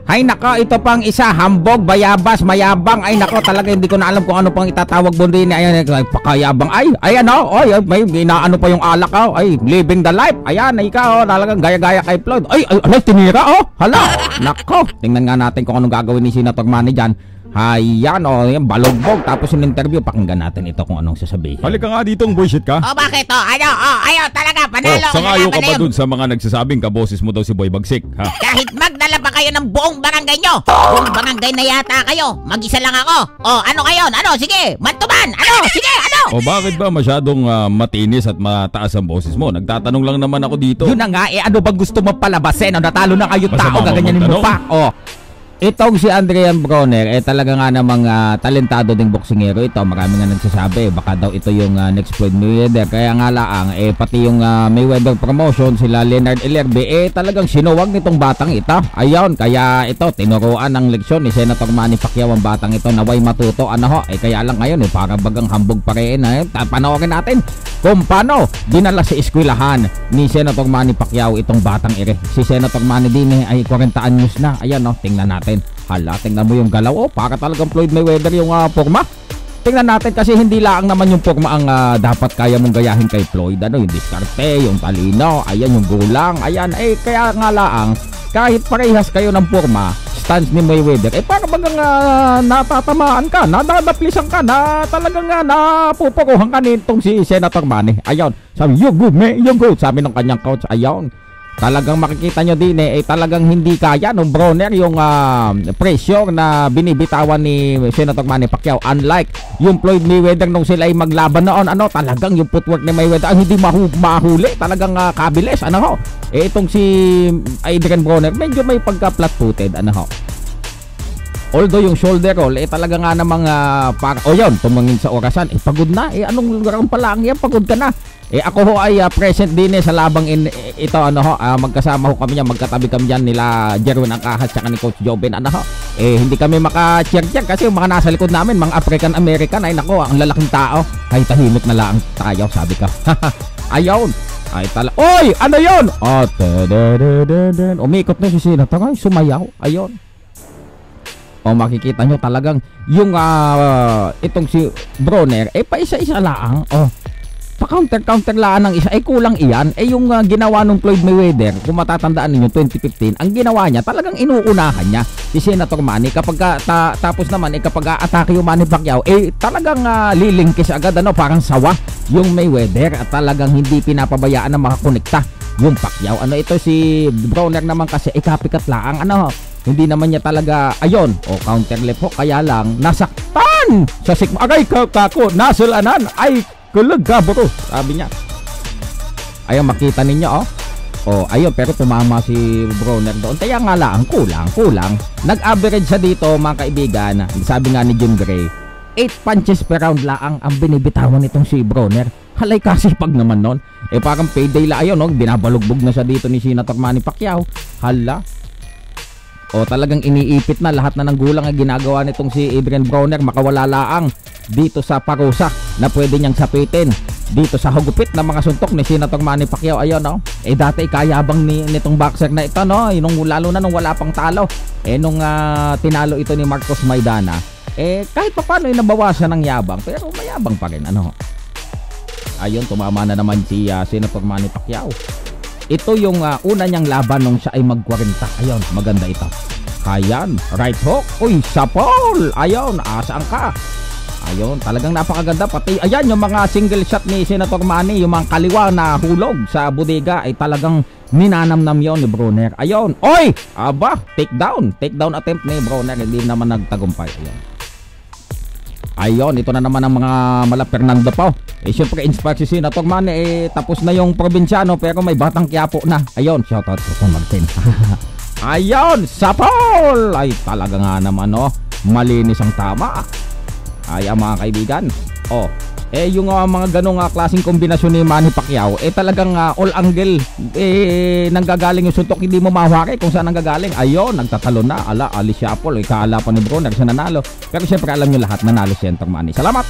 Ay nako, ito pang isa, hambog, bayabas, mayabang. Ay nako, talaga hindi ko na alam kung ano pang itatawag mo din. Ayan, pakayabang. Ay ano, may inaano pa yung alak oh. Ay, living the life. Ayan, ikaw talagang gaya-gaya kay Floyd. Ay, tinira Hala. Nako, tingnan nga natin kung anong gagawin ni Senator Manny dyan. Ayan yan, balogbog. Tapos yung interview, pakinggan natin ito kung anong sasabihin. Halika nga ditong bullshit ka. Bakit ayaw talaga, panalo. Sangayo ka ba dun sa mga nagsasabing kaboses mo daw si Boy Bagsik, ha? Kahit magdala pa kayo ng buong barangay nyo, buong barangay na yata kayo, mag-isa lang ako. Ano kayo? Ano? Sige, mantuman. Sige, Bakit ba masyadong matinis at mataas ang boses mo? Nagtatanong lang naman ako dito. Yun na nga, ano bang gusto mo palabasin? Natalo na kayo tao, gaganyanin mo pa. Itong si Adrian Broner, talaga nga namang talentado ding boksingero ito. Marami nga nagsasabi, baka daw ito yung next Floyd Mayweather. Kaya nga laang, pati yung Mayweather promotion, sila Leonard Ellerbe, talagang sinuwag nitong batang ito. Ayun, kaya ito, tinuruan ng leksyon ni Senator Manny Pacquiao ang batang ito, naway matuto. Kaya lang ngayon, para bagang hambog pa rin. Panoorin natin kung paano dinala sa eskwelahan ni Senator Manny Pacquiao itong batang ire. Si Senator Manny din ay 40 anyos na. Ayan, tingnan natin. Hala, tingnan mo yung galaw. Para talagang Floyd Mayweather yung forma. Tingnan natin kasi hindi lang naman yung forma ang dapat kaya mong gayahin kay Floyd. Yung diskarte, yung talino, ayan yung gulang, ayan. Kaya nga laang, kahit parehas kayo ng forma, stance ni Mayweather, para bagang natatamaan ka, nadadaplisan ka, na talagang napupukuhan ka nitong si Senator Manny. Ayun, sabi, you good man, you good, sabi ng kanyang coach. Ayun, talagang makikita nyo din talagang hindi kaya nung Broner yung pressure na binibitawan ni Senator Manny Pacquiao. Unlike yung Floyd Mayweather nung sila ay maglaban noon, talagang yung footwork ni Mayweather ang hindi mahuli, talagang kabilis. Itong si Adrian Broner medyo may pagka-flat-footed. Although yung shoulder roll, talaga nga namang yun, tumangin sa orasan, pagod na. Anong lugar pala ang yan, pagod ka na. Ako ho ay present din sa labang ito, magkasama ho kami yan, magkatabi kami yan nila Jerwin Angkahas tsaka ni Coach Joben. Hindi kami maka-cheer-cheer kasi yung mga nasa likod namin, mga African-American, nako, ang lalaking tao. Ay, tahimik na lang tayo, sabi ka. Ayaw. Oy, ano yun? Umikot na si Senator, sumayaw. Ayun. Makikita nyo talagang yung itong si Broner, pa isa-isa laang. Pa-counter laan ng isa, kulang iyan. Yung ginawa ng Floyd Mayweather, kung matatandaan ninyo 2015, ang ginawa niya, talagang inuunahan niya si Senator Manny. Kapag tapos naman, kapag atake yung Manny Pacquiao, talagang lilingkis agad, parang sawa yung Mayweather, at talagang hindi pinapabayaan na makakonekta yung Pacquiao. Ito si Broner naman kasi, copycat laang, hindi naman niya talaga, counter left hook, kaya lang nasaktan sa sikmo. Agay kako, nasulanan, kulag ka bro, sabi niya. Ayun, makita ninyo ayun, pero tumama si Broner doon. Kaya nga lang, kulang. Nag-average siya dito, mga kaibigan. Sabi nga ni Jim Gray, 8 punches per round laang ang binibitawan nitong si Broner. Halay, kasi pag naman nun, parang payday la ayun, binabalugbog na siya dito ni Senator Manny Pacquiao. Hala. Talagang iniipit na lahat na ng gulang ang ginagawa nitong si Adrian Broner, makawala laang dito sa parusa na pwede niyang sapitin dito sa hugupit na mga suntok ni Senator Manny Pacquiao. Ayun, dati kayabang nitong boxer na ito, lalo na nung wala pang talo. Nung tinalo ito ni Marcos Maidana, kahit pa paano nabawasan ng yabang, pero mayabang pa rin. Ayun, tumama na naman si Senator Manny Pacquiao. Ito yung una niyang laban nung siya ay mag-40. Ayun, maganda ito. Ayan, right hook. Uy, sapol. Ayun, saan ka? Ayun, talagang napakaganda. Pati, ayan, yung mga single shot ni Senator Manny, yung mga kaliwa na hulog sa bodega, ay talagang ninanamnam yon ni Broner. Ayun, oy! Takedown attempt ni Broner. Hindi naman nagtagumpay. Ayun, ito na naman ang mga mala Fernando pa. Siyempre, inspired si Senator Manny. Tapos na yung probinsyano, pero may batang Quiapo na. Ayun, shoutout po kung Martin. Ayun, sapol! Ay, talaga nga naman, malinis ang tama. Ay, mga kaibigan. Yung mga ganong klaseng kombinasyon ni Manny Pacquiao, talagang all angle nanggagaling yung suntok, hindi mo mahwari kung saan nanggagaling. Ayun, nagtatalo na. Ali Siapol, kaala pa ni Broner siya nanalo. Pero siyempre alam nyo lahat, nanalo si Senator Manny. Salamat!